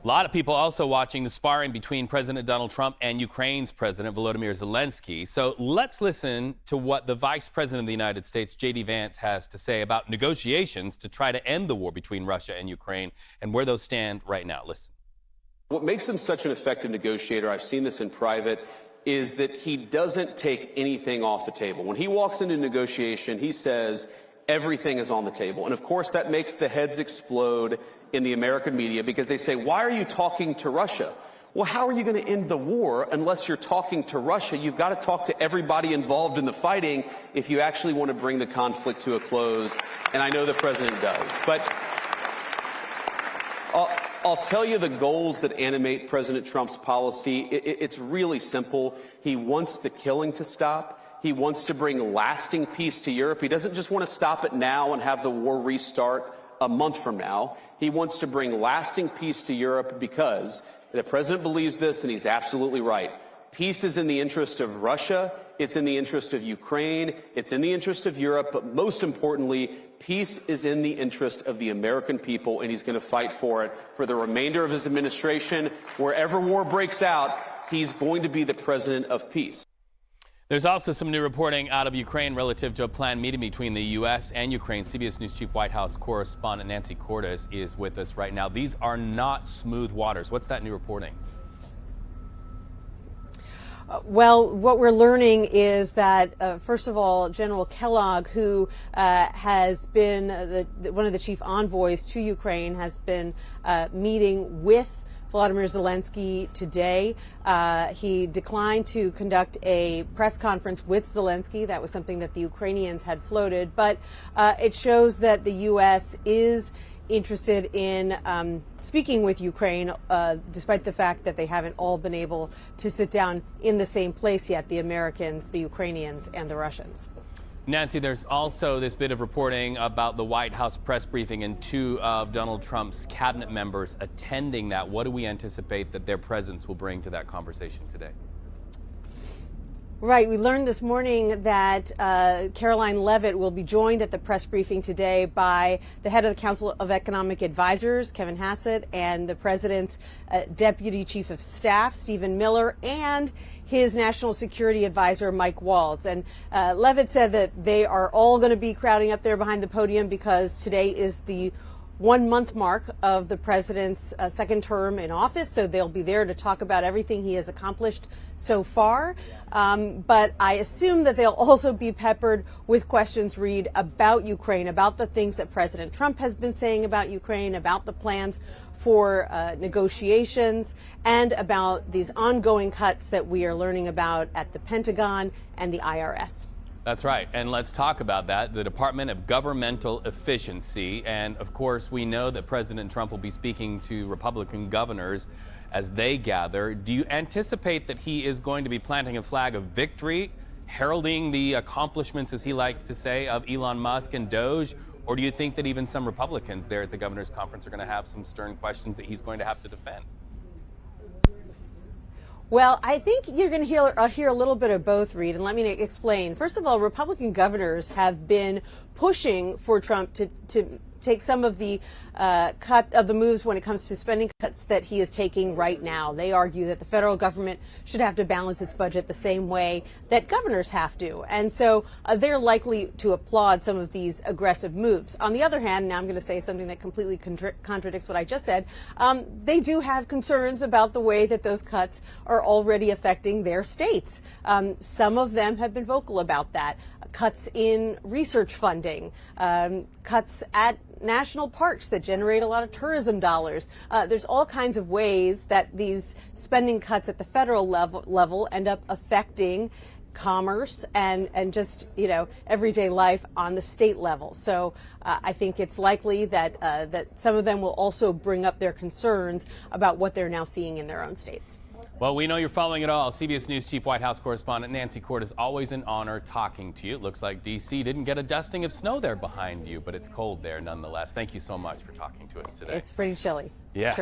A lot of people also watching the sparring between President Donald Trump and Ukraine's President Volodymyr Zelensky. So let's listen to what the Vice President of the United States, JD Vance, has to say about negotiations to try to end the war between Russia and Ukraine and where those stand right now. Listen. What makes him such an effective negotiator, I've seen this in private, is that he doesn't take anything off the table. When he walks into negotiation, he says everything is on the table. And of course, that makes the heads explode in the American media because they say, why are you talking to Russia? Well, how are you going to end the war unless you're talking to Russia? You've got to talk to everybody involved in the fighting if you actually want to bring the conflict to a close. And I know the president does. But I'll tell you the goals that animate President Trump's policy. It's really simple. He wants the killing to stop. He wants to bring lasting peace to Europe. He doesn't just want to stop it now and have the war restart a month from now. He wants to bring lasting peace to Europe because the president believes this, and he's absolutely right. Peace is in the interest of Russia. It's in the interest of Ukraine. It's in the interest of Europe. But most importantly, peace is in the interest of the American people, and he's going to fight for it for the remainder of his administration. Wherever war breaks out, he's going to be the president of peace. There's also some new reporting out of Ukraine relative to a planned meeting between the U.S. and Ukraine. CBS News Chief White House correspondent Nancy Cordes is with us right now. These are not smooth waters. What's that new reporting? Well, what we're learning is that, first of all, General Kellogg, who has been one of the chief envoys to Ukraine, has been meeting with Volodymyr Zelensky today. He declined to conduct a press conference with Zelensky. That was something that the Ukrainians had floated. But it shows that the U.S. is interested in speaking with Ukraine, despite the fact that they haven't all been able to sit down in the same place yet, the Americans, the Ukrainians, and the Russians. Nancy, there's also this bit of reporting about the White House press briefing and two of Donald Trump's cabinet members attending that. What do we anticipate that their presence will bring to that conversation today? Right. We learned this morning that Caroline Leavitt will be joined at the press briefing today by the head of the Council of Economic Advisors, Kevin Hassett, and the president's deputy chief of staff, Stephen Miller, and his national security advisor, Mike Waltz. And Leavitt said that they are all going to be crowding up there behind the podium because today is the 1 month mark of the president's second term in office. So they'll be there to talk about everything he has accomplished so far. But I assume that they'll also be peppered with questions, Reed, about Ukraine, about the things that President Trump has been saying about Ukraine, about the plans for negotiations, and about these ongoing cuts that we are learning about at the Pentagon and the IRS. That's right. And let's talk about that, the Department of Governmental Efficiency. And of course, we know that President Trump will be speaking to Republican governors as they gather. Do you anticipate that he is going to be planting a flag of victory, heralding the accomplishments, as he likes to say, of Elon Musk and Doge? Or do you think that even some Republicans there at the governor's conference are going to have some stern questions that he's going to have to defend? Well, I think you're going to hear a little bit of both, Reed, and let me explain. First of all, Republican governors have been pushing for Trump to take some of the moves when it comes to spending cuts that he is taking right now. They argue that the federal government should have to balance its budget the same way that governors have to. And so they're likely to applaud some of these aggressive moves. On the other hand, now I'm going to say something that completely contradicts what I just said. They do have concerns about the way that those cuts are already affecting their states. Some of them have been vocal about that. Cuts in research funding, cuts at national parks that generate a lot of tourism dollars. There's all kinds of ways that these spending cuts at the federal level end up affecting commerce and just, everyday life on the state level. So I think it's likely that that some of them will also bring up their concerns about what they're now seeing in their own states. Well, we know you're following it all. CBS News Chief White House correspondent Nancy Cordes, always an honor talking to you. It looks like D.C. didn't get a dusting of snow there behind you, but it's cold there nonetheless. Thank you so much for talking to us today. It's pretty chilly. Yes.